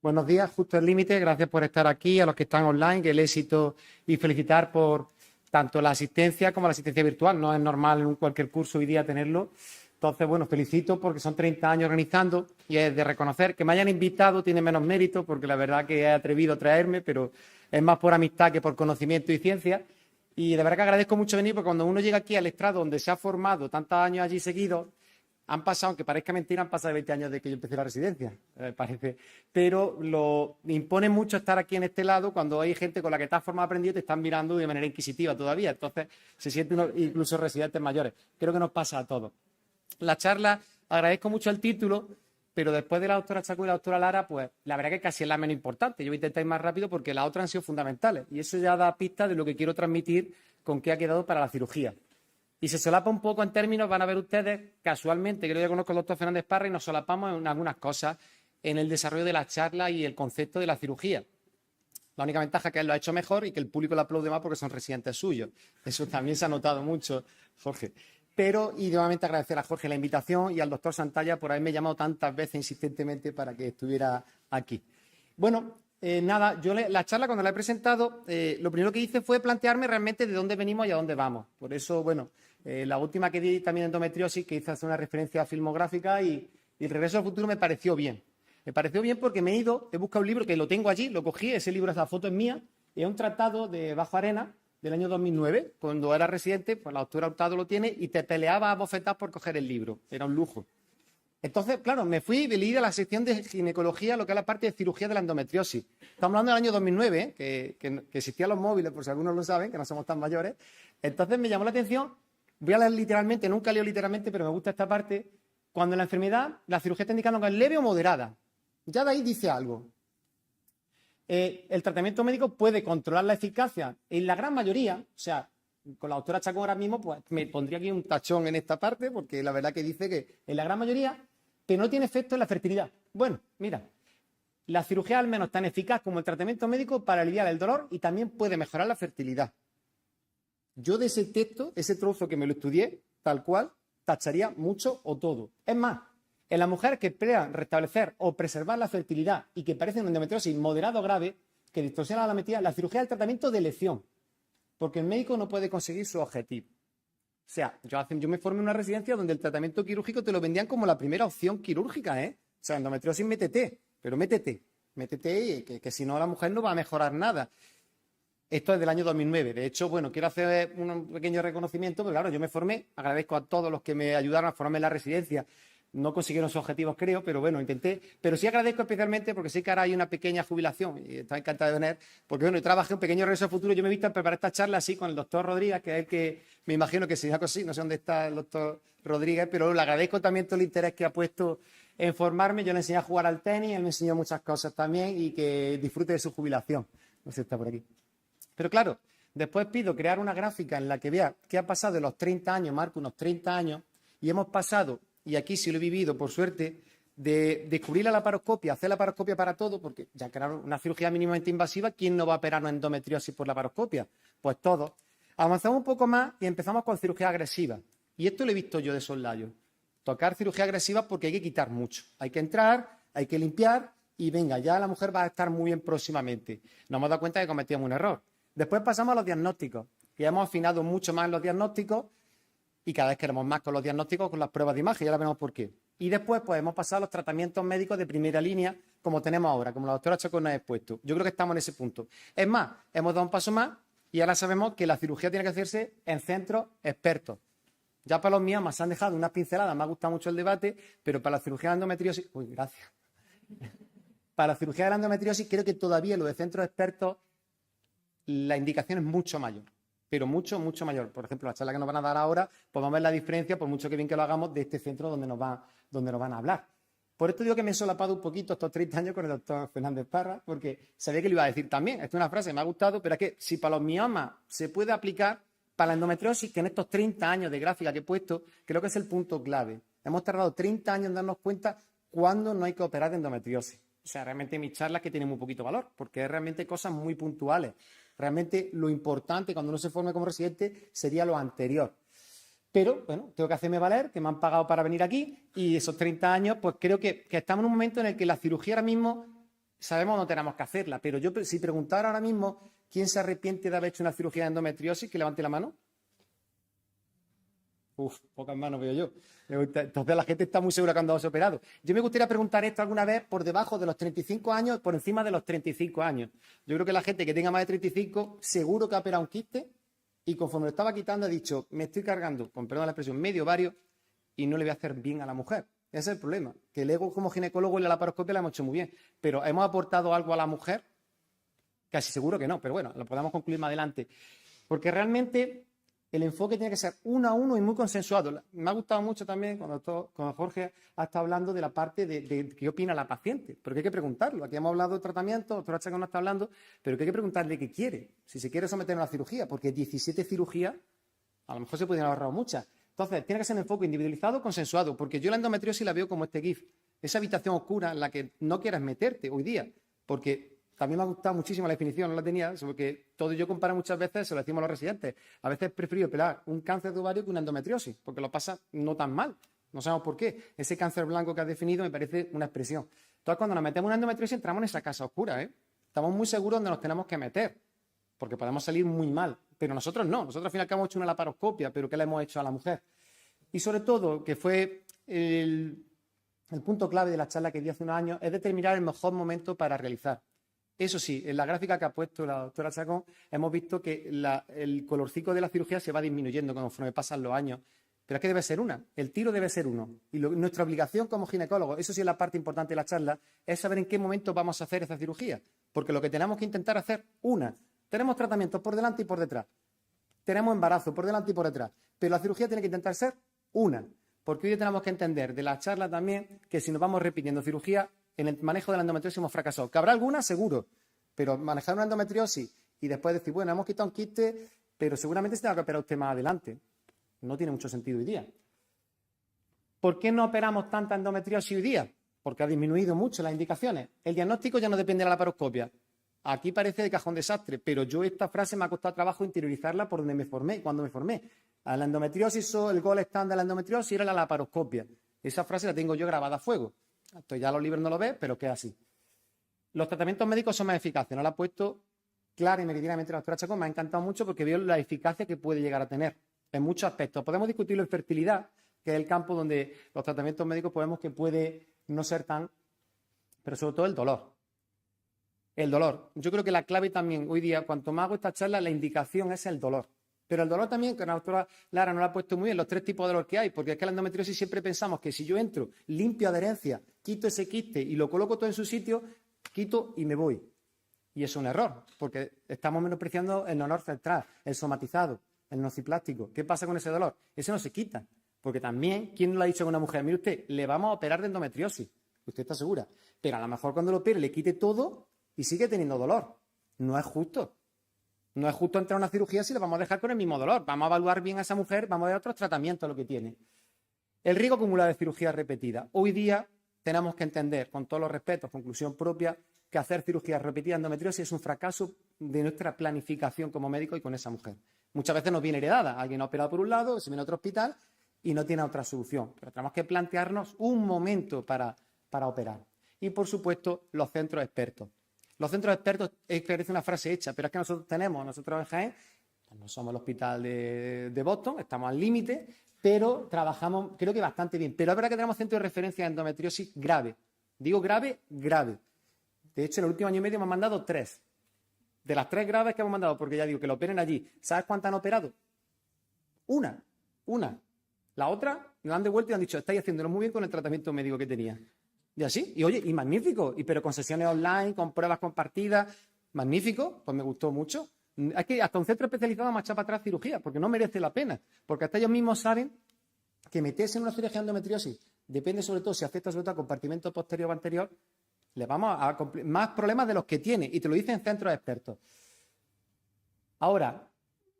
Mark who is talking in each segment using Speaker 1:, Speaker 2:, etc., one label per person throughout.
Speaker 1: Buenos días, justo el límite. Gracias por estar aquí, a los que están online, que el éxito y felicitar por tanto la asistencia como la asistencia virtual. No es normal en cualquier curso hoy día tenerlo. Entonces, bueno, felicito porque son 30 años organizando y es de reconocer que me hayan invitado tiene menos mérito porque la verdad que he atrevido a traerme, pero es más por amistad que por conocimiento y ciencia. Y de verdad que agradezco mucho venir porque cuando uno llega aquí al estrado donde se ha formado tantos años allí seguidos, han pasado, aunque parezca mentira, han pasado 20 años desde que yo empecé la residencia, parece. Pero lo impone mucho estar aquí en este lado cuando hay gente con la que estás formado aprendido y te están mirando de manera inquisitiva todavía. Entonces, se siente uno, incluso residentes mayores. Creo que nos pasa a todos. La charla, agradezco mucho el título, pero después de la doctora Chaco y la doctora Lara, pues la verdad que casi es la menos importante. Yo voy a intentar ir más rápido porque las otras han sido fundamentales. Y eso ya da pista de lo que quiero transmitir con qué ha quedado para la cirugía. Y se solapa un poco en términos, van a ver ustedes, casualmente, que yo ya conozco al doctor Fernández Parra y nos solapamos en algunas cosas en el desarrollo de la charla y el concepto de la cirugía. La única ventaja es que él lo ha hecho mejor y que el público le aplaude más porque son residentes suyos. Eso también se ha notado mucho, Jorge. Pero, y nuevamente agradecer a Jorge la invitación y al doctor Santalla por haberme llamado tantas veces insistentemente para que estuviera aquí. Bueno, nada, la charla cuando la he presentado, lo primero que hice fue plantearme realmente de dónde venimos y a dónde vamos. Por eso, bueno, la última que di también en endometriosis, que hice hace una referencia filmográfica y el regreso al futuro me pareció bien. Me pareció bien porque he buscado un libro que lo tengo allí, lo cogí, ese libro, esa foto es mía, es un tratado de Bajo Arena del año 2009, cuando era residente, pues la doctora Hurtado lo tiene y te peleaba a bofetadas por coger el libro, era un lujo. Entonces, claro, me fui y leí de la sección de ginecología, lo que es la parte de cirugía de la endometriosis. Estamos hablando del año 2009, que existían los móviles, por si algunos lo saben, que no somos tan mayores. Entonces me llamó la atención, voy a leer literalmente, nunca leo literalmente, pero me gusta esta parte, cuando la enfermedad, la cirugía está indicando que es leve o moderada. Ya de ahí dice algo. El tratamiento médico puede controlar la eficacia en la gran mayoría, o sea, con la doctora Chacón ahora mismo, pues me pondría aquí un tachón en esta parte, porque la verdad que dice que en la gran mayoría, pero no tiene efecto en la fertilidad. Bueno, mira, la cirugía al menos tan eficaz como el tratamiento médico para aliviar el dolor y también puede mejorar la fertilidad. Yo de ese texto, ese trozo que me lo estudié, tal cual, tacharía mucho o todo. Es más, en las mujeres que esperan restablecer o preservar la fertilidad y que parecen una endometriosis moderado o grave, que distorsiona la metida, la cirugía es el tratamiento de elección, porque el médico no puede conseguir su objetivo. O sea, yo me formé en una residencia donde el tratamiento quirúrgico te lo vendían como la primera opción quirúrgica, ¿eh? O sea, endometriosis, métete, pero métete, que si no la mujer no va a mejorar nada. Esto es del año 2009. De hecho, bueno, quiero hacer un pequeño reconocimiento, porque claro, yo me formé, agradezco a todos los que me ayudaron a formarme en la residencia. No consiguieron sus objetivos, creo, pero bueno, intenté. Pero sí agradezco especialmente porque sé que ahora hay una pequeña jubilación y estoy encantado de venir, porque bueno, yo trabajé un pequeño regreso al futuro. Yo me he visto en preparar esta charla así con el doctor Rodríguez, que es el que me imagino que sería así, no sé dónde está el doctor Rodríguez, pero le agradezco también todo el interés que ha puesto en formarme. Yo le enseñé a jugar al tenis, él me enseñó muchas cosas también y que disfrute de su jubilación. No sé si está por aquí. Pero claro, después pido crear una gráfica en la que vea qué ha pasado en los 30 años, marco unos 30 años, y hemos pasado, y aquí sí lo he vivido por suerte, de descubrir la laparoscopia, hacer la laparoscopia para todo, porque ya que era una cirugía mínimamente invasiva, ¿quién no va a operar una endometriosis por laparoscopia? Pues todos. Avanzamos un poco más y empezamos con cirugía agresiva. Y esto lo he visto yo de soslayo. Tocar cirugía agresiva porque hay que quitar mucho. Hay que entrar, hay que limpiar y venga, ya la mujer va a estar muy bien próximamente. Nos hemos dado cuenta de que cometíamos un error. Después pasamos a los diagnósticos, que hemos afinado mucho más en los diagnósticos y cada vez queremos más con los diagnósticos, con las pruebas de imagen, ya veremos por qué. Y después pues hemos pasado a los tratamientos médicos de primera línea, como tenemos ahora, como la doctora Chacón nos ha expuesto. Yo creo que estamos en ese punto. Es más, hemos dado un paso más y ahora sabemos que la cirugía tiene que hacerse en centros expertos. Ya para los miomas se han dejado unas pinceladas, me ha gustado mucho el debate, pero para la cirugía de endometriosis, uy, gracias. Para la cirugía de la endometriosis creo que todavía lo de centros expertos la indicación es mucho mayor, pero mucho, mucho mayor. Por ejemplo, la charla que nos van a dar ahora, pues vamos a ver la diferencia, por mucho que bien que lo hagamos, de este centro donde nos van a hablar. Por esto digo que me he solapado un poquito estos 30 años con el doctor Fernández Parra, porque sabía que lo iba a decir también. Esta es una frase que me ha gustado, pero es que si para los miomas se puede aplicar, para la endometriosis, que en estos 30 años de gráfica que he puesto, creo que es el punto clave. Hemos tardado 30 años en darnos cuenta cuándo no hay que operar de endometriosis. O sea, realmente mis charlas que tienen muy poquito valor, porque es realmente cosas muy puntuales. Realmente lo importante cuando uno se forme como residente sería lo anterior. Pero, bueno, tengo que hacerme valer, que me han pagado para venir aquí y esos 30 años, pues creo que estamos en un momento en el que la cirugía ahora mismo sabemos que no tenemos que hacerla, pero yo si preguntara ahora mismo quién se arrepiente de haber hecho una cirugía de endometriosis, que levante la mano. Uf, pocas manos veo yo. Entonces la gente está muy segura cuando se ha operado. Yo me gustaría preguntar esto alguna vez por debajo de los 35 años, por encima de los 35 años. Yo creo que la gente que tenga más de 35 seguro que ha operado un quiste y conforme lo estaba quitando ha dicho, me estoy cargando, con perdón la expresión, medio ovario y no le voy a hacer bien a la mujer. Ese es el problema, que el ego como ginecólogo y la laparoscopia la hemos hecho muy bien, pero ¿hemos aportado algo a la mujer? Casi seguro que no, pero bueno, lo podemos concluir más adelante. Porque realmente el enfoque tiene que ser uno a uno y muy consensuado. Me ha gustado mucho también cuando Jorge ha estado hablando de la parte de qué opina la paciente, porque hay que preguntarlo. Aquí hemos hablado de tratamiento, el doctor Chacón no está hablando, pero que hay que preguntarle qué quiere, si se quiere someter a una cirugía, porque 17 cirugías, a lo mejor se podrían ahorrar muchas. Entonces, tiene que ser un enfoque individualizado, consensuado, porque yo la endometriosis la veo como este GIF, esa habitación oscura en la que no quieres meterte hoy día, porque también me ha gustado muchísimo la definición, no la tenía, porque todo yo comparo muchas veces, se lo decimos a los residentes, a veces prefiero operar un cáncer de ovario que una endometriosis, porque lo pasa no tan mal, no sabemos por qué. Ese cáncer blanco que has definido me parece una expresión. Entonces, cuando nos metemos en una endometriosis, entramos en esa casa oscura, ¿eh? Estamos muy seguros donde nos tenemos que meter, porque podemos salir muy mal, pero nosotros no. Nosotros al final hemos hecho una laparoscopia, pero ¿qué le hemos hecho a la mujer? Y sobre todo, que fue el punto clave de la charla que di hace unos años, es determinar el mejor momento para realizar. Eso sí, en la gráfica que ha puesto la doctora Chacón, hemos visto que el colorcico de la cirugía se va disminuyendo conforme pasan los años. Pero es que debe ser una, el tiro debe ser uno. Y nuestra obligación como ginecólogos, eso sí es la parte importante de la charla, es saber en qué momento vamos a hacer esa cirugía. Porque lo que tenemos que intentar hacer, tenemos tratamientos por delante y por detrás. Tenemos embarazo por delante y por detrás. Pero la cirugía tiene que intentar ser una. Porque hoy tenemos que entender de la charla también que si nos vamos repitiendo cirugía, en el manejo de la endometriosis hemos fracasado. Que habrá alguna, seguro, pero manejar una endometriosis y después decir, bueno, hemos quitado un quiste, pero seguramente se tenga que operar usted más adelante. No tiene mucho sentido hoy día. ¿Por qué no operamos tanta endometriosis hoy día? Porque ha disminuido mucho las indicaciones. El diagnóstico ya no depende de la laparoscopia. Aquí parece de cajón desastre, pero yo esta frase me ha costado trabajo interiorizarla por donde me formé, cuando me formé. A la endometriosis, el gol estándar de la endometriosis era la laparoscopia. Esa frase la tengo yo grabada a fuego. Esto ya los libros no lo ves, pero que es así. Los tratamientos médicos son más eficaces. No la ha puesto clara y meridianamente la doctora Chacón. Me ha encantado mucho porque veo la eficacia que puede llegar a tener en muchos aspectos. Podemos discutirlo en fertilidad, que es el campo donde los tratamientos médicos podemos que puede no ser tan, pero sobre todo el dolor. El dolor. Yo creo que la clave también hoy día, cuanto más hago esta charla, la indicación es el dolor. Pero el dolor también, que la doctora Lara nos lo ha puesto muy bien, los 3 tipos de dolor que hay, porque es que la endometriosis siempre pensamos que si yo entro, limpio adherencia, quito ese quiste y lo coloco todo en su sitio, quito y me voy. Y eso es un error, porque estamos menospreciando el dolor central, el somatizado, el nociplástico. ¿Qué pasa con ese dolor? Ese no se quita, porque también, ¿quién lo ha dicho a una mujer? Mire usted, le vamos a operar de endometriosis, usted está segura, pero a lo mejor cuando lo opere le quite todo y sigue teniendo dolor. No es justo. No es justo entrar a una cirugía si la vamos a dejar con el mismo dolor. Vamos a evaluar bien a esa mujer, vamos a dar otros tratamientos a lo que tiene. El riesgo acumulado de cirugía repetida. Hoy día tenemos que entender, con todos los respetos, conclusión propia, que hacer cirugías repetidas de endometriosis es un fracaso de nuestra planificación como médico y con esa mujer. Muchas veces nos viene heredada. Alguien ha operado por un lado, se viene a otro hospital y no tiene otra solución. Pero tenemos que plantearnos un momento para operar. Y, por supuesto, los centros expertos. Los centros expertos parece una frase hecha, pero es que nosotros en Jaén, no somos el hospital de Boston, estamos al límite, pero trabajamos, creo que bastante bien. Pero es verdad que tenemos centros de referencia de endometriosis grave. Digo grave, grave. De hecho, en el último año y medio me han mandado 3. De las 3 graves que hemos mandado, porque ya digo que lo operen allí, ¿sabes cuántas han operado? Una. La otra nos han devuelto y han dicho, estáis haciéndolo muy bien con el tratamiento médico que tenía. Y así, y oye, y magnífico, pero con sesiones online, con pruebas compartidas, magnífico, pues me gustó mucho. Es que hasta un centro especializado me ha echado para atrás cirugía, porque no merece la pena, porque hasta ellos mismos saben que meterse en una cirugía de endometriosis, depende sobre todo si afecta sobre todo al compartimento posterior o anterior, le vamos a más problemas de los que tiene, y te lo dicen centros expertos. Ahora,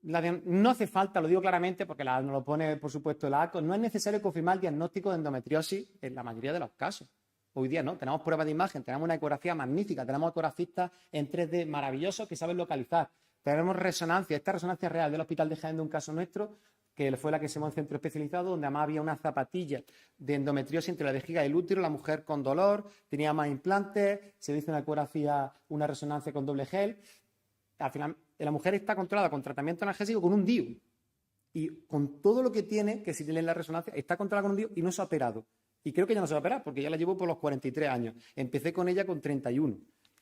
Speaker 1: no hace falta, lo digo claramente, porque nos lo pone, por supuesto, la ACO, no es necesario confirmar el diagnóstico de endometriosis en la mayoría de los casos. Hoy día no, tenemos pruebas de imagen, tenemos una ecografía magnífica, tenemos ecografistas en 3D maravillosos que saben localizar, tenemos resonancia, esta resonancia real del Hospital de Jaén de un caso nuestro, que fue la que se montó en centro especializado, donde además había una zapatilla de endometriosis entre la vejiga y el útero, la mujer con dolor, tenía más implantes, se hizo una ecografía, una resonancia con doble gel. Al final, la mujer está controlada con tratamiento analgésico con un DIU. Y con todo lo que tiene, que si tiene la resonancia, está controlada con un DIU y no se ha operado. Y creo que ya no se va a operar, porque ya la llevo por los 43 años. Empecé con ella con 31.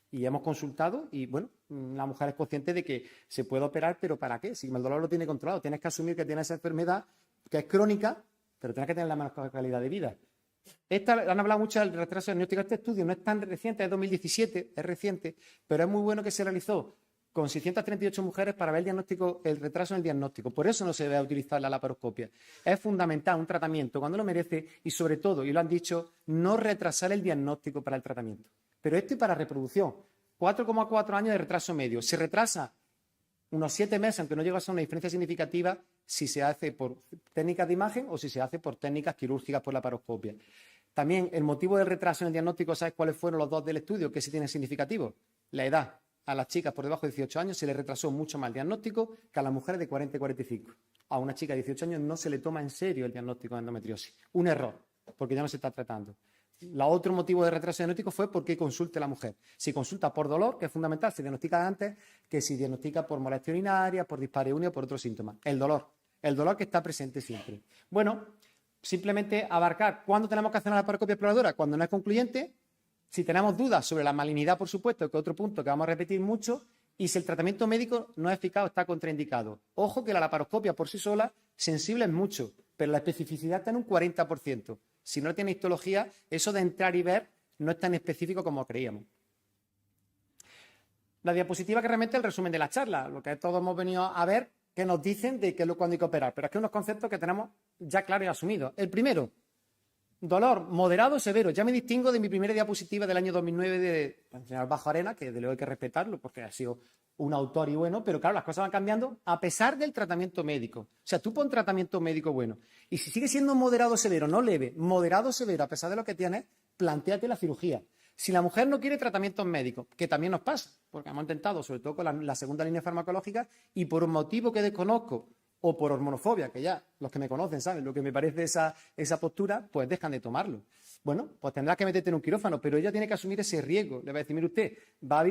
Speaker 1: Y hemos consultado y, bueno, la mujer es consciente de que se puede operar, pero ¿para qué? Si el dolor lo tiene controlado, tienes que asumir que tiene esa enfermedad que es crónica, pero tienes que tener la mejor calidad de vida. Han hablado mucho del retraso diagnóstico. Este estudio no es tan reciente, es 2017, es reciente, pero es muy bueno que se realizó con 638 mujeres para ver el retraso en el diagnóstico. Por eso no se debe utilizar la laparoscopia. Es fundamental un tratamiento cuando lo merece y, sobre todo, y lo han dicho, no retrasar el diagnóstico para el tratamiento. Pero esto y para reproducción. 4,4 años de retraso medio. Se retrasa unos 7 meses, aunque no llega a ser una diferencia significativa, si se hace por técnicas de imagen o si se hace por técnicas quirúrgicas por laparoscopia. También el motivo del retraso en el diagnóstico, ¿sabes cuáles fueron los dos del estudio que sí tienen significativo? La edad. A las chicas por debajo de 18 años se les retrasó mucho más el diagnóstico que a las mujeres de 40 y 45. A una chica de 18 años no se le toma en serio el diagnóstico de endometriosis. Un error, porque ya no se está tratando. El otro motivo de retraso diagnóstico fue porque consulte la mujer. Si consulta por dolor, que es fundamental, se diagnostica antes que si diagnostica por molestia urinaria, por dispareunia o por otros síntomas. El dolor que está presente siempre. Bueno, simplemente abarcar cuándo tenemos que hacer una laparoscopia exploradora, cuando no es concluyente. Si tenemos dudas sobre la malignidad, por supuesto, que es otro punto que vamos a repetir mucho, y si el tratamiento médico no es eficaz o está contraindicado. Ojo que la laparoscopia por sí sola, sensible es mucho, pero la especificidad está en un 40%. Si no tiene histología, eso de entrar y ver no es tan específico como creíamos. La diapositiva que realmente es el resumen de la charla, lo que todos hemos venido a ver, que nos dicen de qué es cuándo hay que operar, pero es que hay unos conceptos que tenemos ya claros y asumidos. El primero, dolor moderado o severo. Ya me distingo de mi primera diapositiva del año 2009 del señor Bajo Arena, que de luego hay que respetarlo porque ha sido un autor y bueno, pero claro, las cosas van cambiando a pesar del tratamiento médico. O sea, tú pon tratamiento médico bueno y si sigue siendo moderado o severo, no leve, moderado o severo, a pesar de lo que tienes, plantéate la cirugía. Si la mujer no quiere tratamientos médicos, que también nos pasa, porque hemos intentado, sobre todo con la segunda línea farmacológica, y por un motivo que desconozco, o por hormonofobia, que ya los que me conocen saben lo que me parece esa postura, pues dejan de tomarlo. Bueno, pues tendrás que meterte en un quirófano, pero ella tiene que asumir ese riesgo. Le va a decir, mire usted,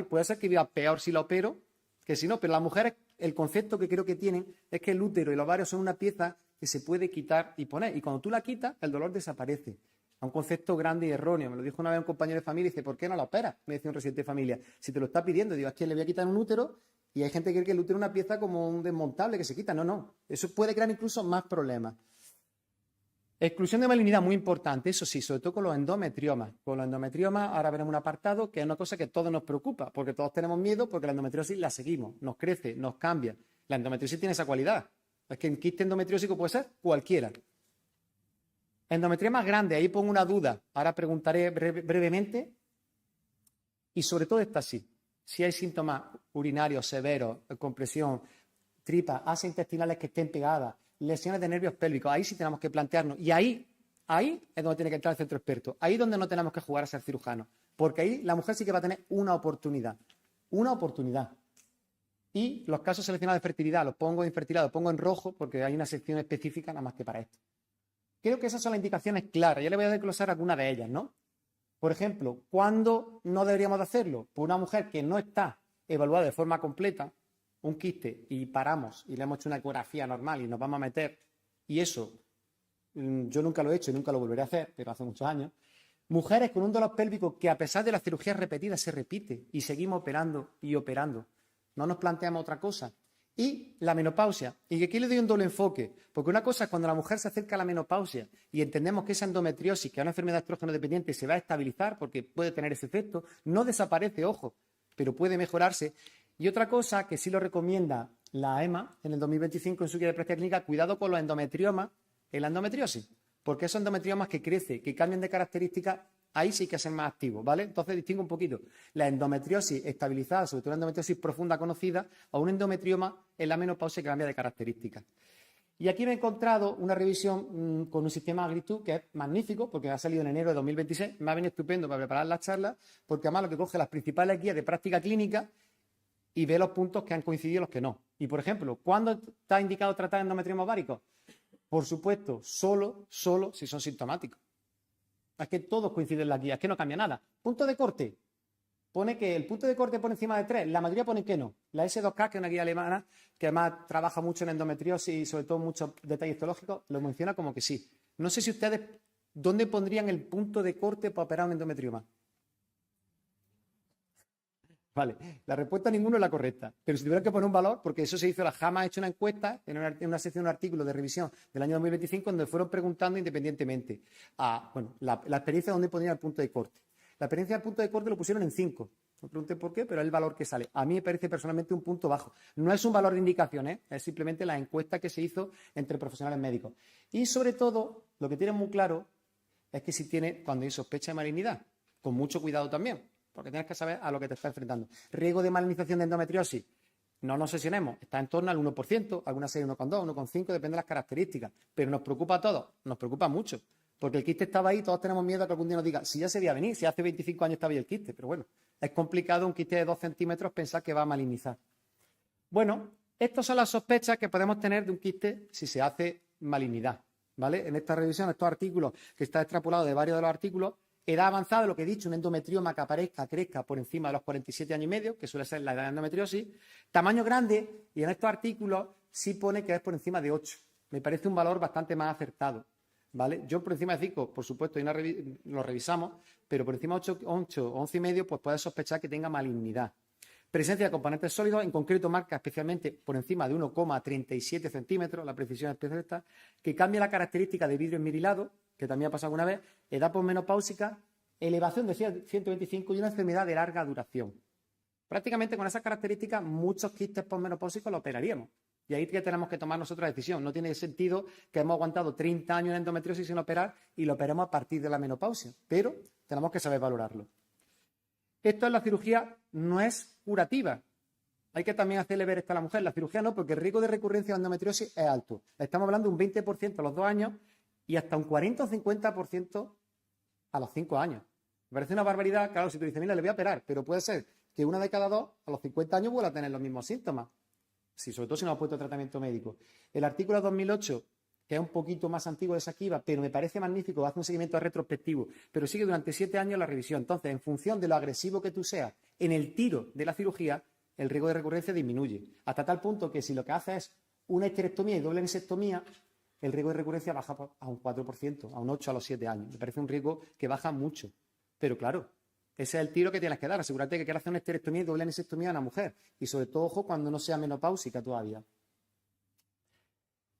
Speaker 1: puede ser que viva peor si la opero que si no, pero las mujeres, el concepto que creo que tienen es que el útero y el ovario son una pieza que se puede quitar y poner, y cuando tú la quitas, el dolor desaparece. Es un concepto grande y erróneo. Me lo dijo una vez un compañero de familia y dice, ¿por qué no la operas? Me decía un residente de familia. Si te lo está pidiendo, digo, es que le voy a quitar un útero. Y hay gente que cree que el útero es una pieza como un desmontable que se quita. No, no. Eso puede crear incluso más problemas. Exclusión de malignidad, muy importante. Eso sí, sobre todo con los endometriomas. Con los endometriomas, ahora veremos un apartado que es una cosa que a todos nos preocupa, porque todos tenemos miedo, porque la endometriosis la seguimos, nos crece, nos cambia. La endometriosis tiene esa cualidad. Es que en quiste endometriósico puede ser cualquiera. Endometrioma grande, ahí pongo una duda. Ahora preguntaré brevemente. Y sobre todo esta sí. Si hay síntomas urinarios severos, compresión, tripas, asas intestinales que estén pegadas, lesiones de nervios pélvicos, ahí sí tenemos que plantearnos. Y ahí es donde tiene que entrar el centro experto. Ahí es donde no tenemos que jugar a ser cirujano. Porque ahí la mujer sí que va a tener una oportunidad. Una oportunidad. Y los casos seleccionados de fertilidad, los pongo en infertilidad, los pongo en rojo porque hay una sección específica nada más que para esto. Creo que esas son las indicaciones claras. Ya le voy a desglosar algunas de ellas, ¿no? Por ejemplo, ¿cuándo no deberíamos de hacerlo? Por una mujer que no está evaluada de forma completa, un quiste, y paramos y le hemos hecho una ecografía normal y nos vamos a meter, y eso yo nunca lo he hecho y nunca lo volveré a hacer, pero hace muchos años. Mujeres con un dolor pélvico que a pesar de las cirugías repetidas se repite y seguimos operando y operando. No nos planteamos otra cosa. Y la menopausia. Y aquí le doy un doble enfoque, porque una cosa es cuando la mujer se acerca a la menopausia y entendemos que esa endometriosis, que es una enfermedad estrógeno dependiente, se va a estabilizar porque puede tener ese efecto, no desaparece, ojo, pero puede mejorarse. Y otra cosa que sí lo recomienda la EMA en el 2025 en su guía de práctica clínica, cuidado con los endometriomas en la endometriosis, porque esos endometriomas que crecen, que cambian de características, ahí sí que ser más activos, ¿vale? Entonces distingo un poquito la endometriosis estabilizada, sobre todo la endometriosis profunda conocida, a un endometrioma en la menopausia que cambia de características. Y aquí me he encontrado una revisión con un sistema Agritud que es magnífico, porque ha salido en enero de 2026, me ha venido estupendo para preparar las charlas, porque además lo que coge las principales guías de práctica clínica y ve los puntos que han coincidido y los que no. Y, por ejemplo, ¿cuándo está indicado tratar endometrioma ovárico? Por supuesto, solo si son sintomáticos. Es que todos coinciden en la guía, es que no cambia nada. Punto de corte. Pone que el punto de corte por encima de 3, la mayoría pone que no. La S2K, que es una guía alemana, que además trabaja mucho en endometriosis y sobre todo muchos detalles histológicos, lo menciona como que sí. No sé si ustedes, ¿dónde pondrían el punto de corte para operar un endometrioma? Vale, la respuesta ninguno es la correcta, pero si tuvieran que poner un valor, porque eso se hizo, la JAMA ha hecho una encuesta en una sección, un artículo de revisión del año 2025, donde fueron preguntando independientemente a, la experiencia donde ponían el punto de corte. La experiencia del punto de corte lo pusieron en 5. No pregunté por qué, pero es el valor que sale. A mí me parece personalmente un punto bajo. No es un valor de indicación, es simplemente la encuesta que se hizo entre profesionales médicos. Y sobre todo, lo que tienen muy claro es que si tiene, cuando hay sospecha de malignidad, con mucho cuidado también, porque tienes que saber a lo que te estás enfrentando. Riesgo de malignización de endometriosis, no nos obsesionemos, está en torno al 1%, algunas 6, 1,2, 1,5, depende de las características, pero nos preocupa a todos, nos preocupa mucho, porque el quiste estaba ahí, todos tenemos miedo a que algún día nos diga, si ya se veía venir, si hace 25 años estaba ahí el quiste, pero bueno, es complicado un quiste de 2 centímetros pensar que va a malignizar. Bueno, estas son las sospechas que podemos tener de un quiste si se hace malignidad, ¿vale? En esta revisión, estos artículos, que está extrapolado de varios de los artículos, edad avanzada, lo que he dicho, un endometrioma que crezca por encima de los 47 años y medio, que suele ser la edad de endometriosis. Tamaño grande, y en estos artículos sí pone que es por encima de 8. Me parece un valor bastante más acertado, ¿vale? Yo por encima de 5, por supuesto, lo revisamos, pero por encima de 8 o 11 y medio, pues puedes sospechar que tenga malignidad. Presencia de componentes sólidos, en concreto marca especialmente por encima de 1,37 centímetros, la precisión es perfecta, que cambia la característica de vidrio esmerilado, que también ha pasado alguna vez, edad posmenopáusica, elevación de 125 y una enfermedad de larga duración. Prácticamente con esas características muchos quistes posmenopáusicos lo operaríamos. Y ahí que tenemos que tomar nosotros la decisión. No tiene sentido que hemos aguantado 30 años en endometriosis sin operar y lo operemos a partir de la menopausia, pero tenemos que saber valorarlo. Esto en la cirugía no es curativa. Hay que también hacerle ver esto a la mujer. La cirugía no, porque el riesgo de recurrencia de endometriosis es alto. Estamos hablando de un 20% a los 2 años y hasta un 40 o 50% a los 5 años. Me parece una barbaridad. Claro, si tú dices, mira, le voy a operar, pero puede ser que una de cada 2 a los 50 años vuelva a tener los mismos síntomas. Sí, sobre todo si no ha puesto tratamiento médico. El artículo 2008, que es un poquito más antiguo de Sakiva, pero me parece magnífico, hace un seguimiento retrospectivo, pero sigue durante 7 años la revisión. Entonces, en función de lo agresivo que tú seas en el tiro de la cirugía, el riesgo de recurrencia disminuye. Hasta tal punto que si lo que haces es una histerectomía y doble anisectomía, el riesgo de recurrencia baja a un 4%, a un 8% a los 7 años. Me parece un riesgo que baja mucho. Pero claro, ese es el tiro que tienes que dar. Asegúrate que quieras hacer una histerectomía y doble anisectomía a una mujer. Y sobre todo, ojo, cuando no sea menopáusica todavía.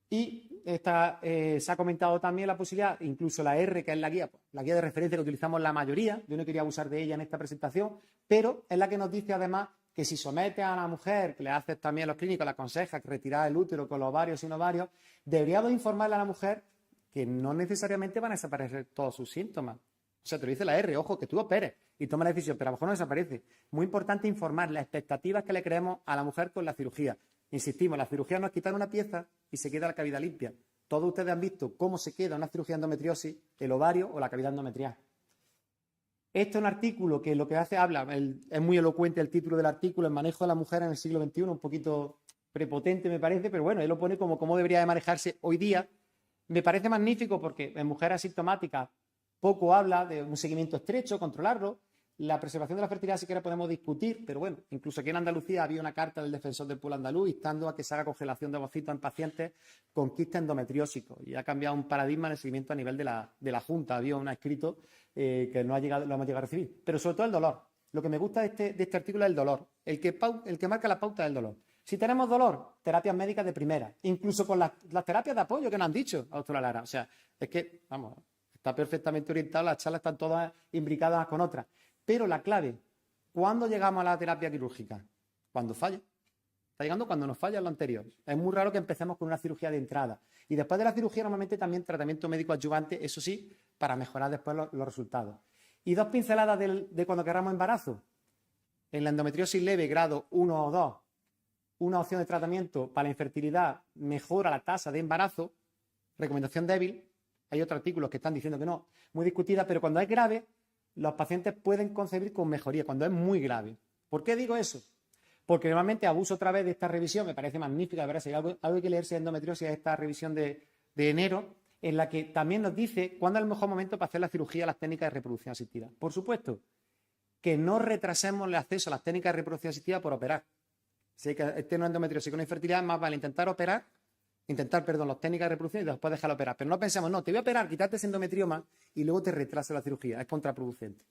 Speaker 1: Y se ha comentado también la posibilidad, incluso la R, que es la guía de referencia que utilizamos la mayoría, yo no quería abusar de ella en esta presentación, pero es la que nos dice además que si sometes a la mujer, que le haces también a los clínicos, le aconsejas que retirar el útero con los ovarios sin ovarios, deberíamos informarle a la mujer que no necesariamente van a desaparecer todos sus síntomas. O sea, te lo dice la R, ojo, que tú operes y toma la decisión, pero a lo mejor no desaparece. Muy importante informar las expectativas que le creemos a la mujer con la cirugía. Insistimos, la cirugía no es quitar una pieza y se queda la cavidad limpia. Todos ustedes han visto cómo se queda una cirugía de endometriosis, el ovario o la cavidad endometrial. Esto es un artículo que lo que hace, es muy elocuente el título del artículo, el manejo de la mujer en el siglo XXI, un poquito prepotente me parece, pero bueno, él lo pone como cómo debería de manejarse hoy día. Me parece magnífico porque en mujeres asintomáticas poco habla de un seguimiento estrecho, controlarlo. La preservación de la fertilidad sí que la podemos discutir, pero bueno, incluso aquí en Andalucía había una carta del defensor del pueblo andaluz instando a que se haga congelación de ovocitos en pacientes con quistes endometriósicos y ha cambiado un paradigma en el seguimiento a nivel de la Junta. Había un escrito que no ha llegado, lo hemos llegado a recibir, pero sobre todo el dolor. Lo que me gusta de este artículo es el dolor, el que marca la pauta del dolor. Si tenemos dolor, terapias médicas de primera, incluso con las terapias de apoyo que nos han dicho, doctora Lara. O sea, es que, vamos, está perfectamente orientado, las charlas están todas imbricadas con otras. Pero la clave, ¿cuándo llegamos a la terapia quirúrgica? Cuando falla. Está llegando cuando nos falla lo anterior. Es muy raro que empecemos con una cirugía de entrada. Y después de la cirugía, normalmente también tratamiento médico adyuvante, eso sí, para mejorar después los resultados. Y 2 pinceladas de cuando queramos embarazo. En la endometriosis leve, grado 1 o 2, una opción de tratamiento para la infertilidad mejora la tasa de embarazo. Recomendación débil. Hay otros artículos que están diciendo que no, muy discutida, pero cuando es grave, los pacientes pueden concebir con mejoría, cuando es muy grave. ¿Por qué digo eso? Porque normalmente abuso otra vez de esta revisión, me parece magnífica, de verdad, si hay algo que leerse de endometriosis es esta revisión de de enero, en la que también nos dice cuándo es el mejor momento para hacer la cirugía de las técnicas de reproducción asistida. Por supuesto, que no retrasemos el acceso a las técnicas de reproducción asistida por operar. Si hay que tener una endometriosis con infertilidad, más vale intentar las técnicas de reproducción y después dejar operar. Pero no pensemos, no, te voy a operar, quitarte ese endometrioma y luego te retrasa la cirugía. Es contraproducente.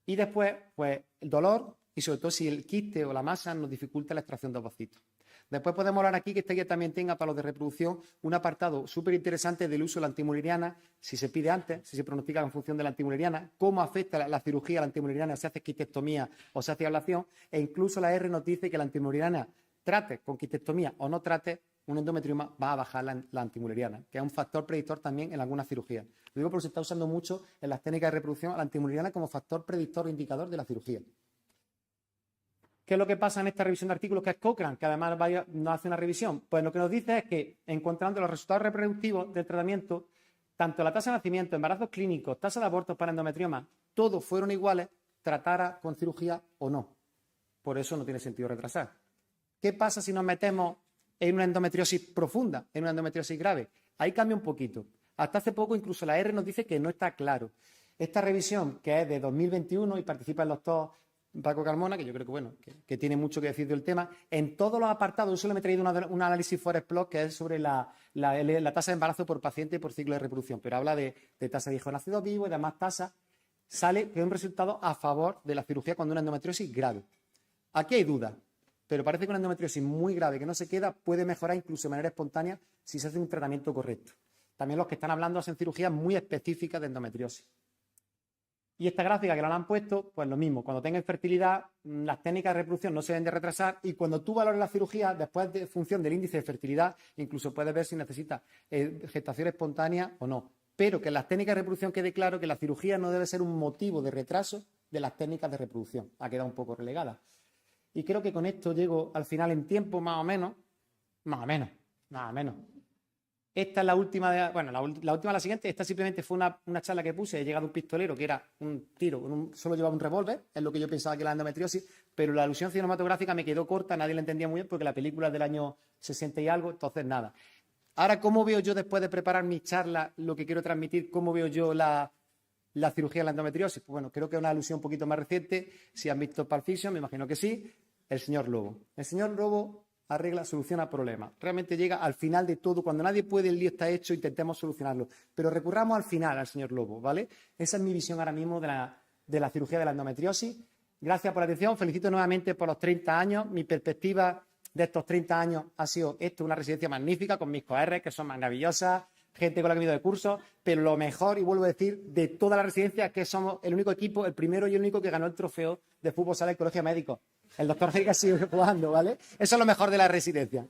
Speaker 1: Y después, pues, el dolor y sobre todo si el quiste o la masa nos dificulta la extracción de ovocitos. Después podemos hablar aquí que esta guía también tenga para los de reproducción un apartado súper interesante del uso de la antimuleriana, si se pide antes, si se pronostica en función de la antimuleriana, cómo afecta la cirugía a la antimuleriana, si hace quistectomía o se hace ablación, e incluso la R nos dice que la antimuleriana trate con quistectomía o no trate un endometrioma, va a bajar la antimuleriana, que es un factor predictor también en algunas cirugías. Lo digo porque se está usando mucho en las técnicas de reproducción a la antimuleriana como factor predictor o indicador de la cirugía. ¿Qué es lo que pasa en esta revisión de artículos que es Cochrane, que además nos hace una revisión? Pues lo que nos dice es que, encontrando los resultados reproductivos del tratamiento, tanto la tasa de nacimiento, embarazos clínicos, tasa de abortos para endometrioma, todos fueron iguales, tratara con cirugía o no. Por eso no tiene sentido retrasar. ¿Qué pasa si nos metemos en una endometriosis profunda, en una endometriosis grave? Ahí cambia un poquito. Hasta hace poco incluso la R nos dice que no está claro. Esta revisión, que es de 2021 y participa el doctor Paco Carmona, que yo creo que, bueno, que tiene mucho que decir del tema, en todos los apartados, yo solo me he traído un análisis Forest-Plot que es sobre la tasa de embarazo por paciente y por ciclo de reproducción, pero habla de tasa de hijos nacidos vivos y demás tasas, sale que es un resultado a favor de la cirugía cuando una endometriosis grave. Aquí hay dudas, pero parece que una endometriosis muy grave que no se queda puede mejorar incluso de manera espontánea si se hace un tratamiento correcto. También los que están hablando hacen cirugías muy específicas de endometriosis. Y esta gráfica que la han puesto, pues lo mismo, cuando tenga infertilidad, las técnicas de reproducción no se deben de retrasar y cuando tú valores la cirugía, después de función del índice de fertilidad, incluso puedes ver si necesita gestación espontánea o no. Pero que en las técnicas de reproducción quede claro que la cirugía no debe ser un motivo de retraso de las técnicas de reproducción. Ha quedado un poco relegada. Y creo que con esto llego al final en tiempo, más o menos. Esta es la última, la siguiente, esta simplemente fue una charla que puse, he llegado un pistolero que era un tiro, solo llevaba un revólver, es lo que yo pensaba que era la endometriosis, pero la alusión cinematográfica me quedó corta, nadie la entendía muy bien porque la película es del año 60 y algo, entonces nada. Ahora, ¿cómo veo yo después de preparar mi charla lo que quiero transmitir? ¿Cómo veo yo la cirugía de la endometriosis? Pues bueno, creo que es una alusión un poquito más reciente, si han visto Pulp Fiction, me imagino que sí, el señor Lobo. El señor Lobo soluciona problemas. Realmente llega al final de todo. Cuando nadie puede, el lío está hecho, intentemos solucionarlo. Pero recurramos al final al señor Lobo, ¿vale? Esa es mi visión ahora mismo de la cirugía de la endometriosis. Gracias por la atención. Felicito nuevamente por los 30 años. Mi perspectiva de estos 30 años ha sido una residencia magnífica con mis coR, que son maravillosas, gente con la que he ido de curso, pero lo mejor, y vuelvo a decir, de toda la residencia es que somos el único equipo, el primero y el único que ganó el trofeo de fútbol sala del Colegio Médico. El doctor Riga sigue jugando, ¿vale? Eso es lo mejor de la residencia.